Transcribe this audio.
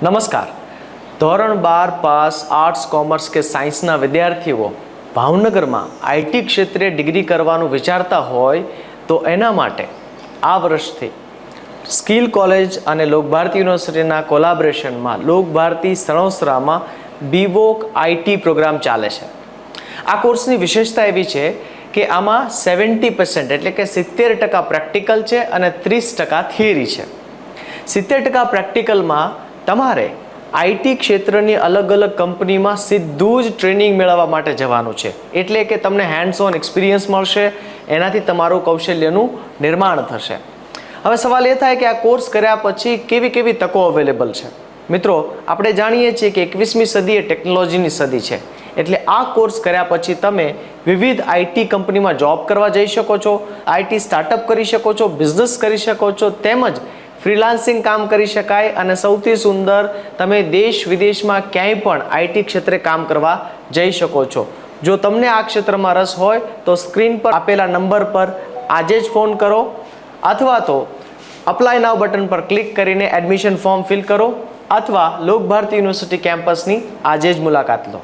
નમસ્કાર. ધોરણ 12 pass arts commerce કે સાયન્સના વિદ્યાર્થીઓ ભાવનગરમાં આઈટી ક્ષેત્રે ડિગ્રી કરવાનું વિચારતા હોય તો એના માટે આ વર્ષથી સ્કિલ કોલેજ અને લોકભારતી યુનિવર્સિટીના કોલાબરેશનમાં લોકભારતી સણોસરામાં બીવોક આઈટી પ્રોગ્રામ ચાલે છે. આ કોર્સની વિશેષતા એવી છે કે આમાં 70% એટલે કે 70% પ્રેક્ટિકલ છે અને 30% થિયરી છે. 70% પ્રેક્ટિકલમાં તમારે આઈટી ક્ષેત્રની અલગ અલગ કંપનીમાં સીધું જ ટ્રેનિંગ મેળવવા માટે જવાનું છે. એટલે કે તમને હેન્ડ્સ ઓન એક્સપિરિયન્સ મળશે, એનાથી તમારું કૌશલ્યનું નિર્માણ થશે. હવે સવાલ એ થાય કે આ કોર્સ કર્યા પછી કેવી કેવી તકો અવેલેબલ છે. મિત્રો, આપણે જાણીએ છીએ કે 21મી સદી એ ટેકનોલોજીની સદી છે. એટલે આ કોર્સ કર્યા પછી તમે વિવિધ આઈટી કંપનીમાં જોબ કરવા જઈ શકો છો, આઈટી સ્ટાર્ટઅપ કરી શકો છો, બિઝનેસ કરી શકો છો, તેમજ ફ્રીલાન્સિંગ કામ કરી શકાય અને સૌથી સુંદર તમે દેશ વિદેશમાં ક્યાંય પણ આઈટી ક્ષેત્રે કામ કરવા જઈ શકો છો. જો તમને આ ક્ષેત્રમાં રસ હોય તો સ્ક્રીન પર આપેલા નંબર પર આજે જ ફોન કરો અથવા તો અપ્લાય નાવ બટન પર ક્લિક કરીને એડમિશન ફોર્મ ફિલ કરો અથવા લોકભારતી યુનિવર્સિટી કેમ્પસની આજે જ મુલાકાત લો.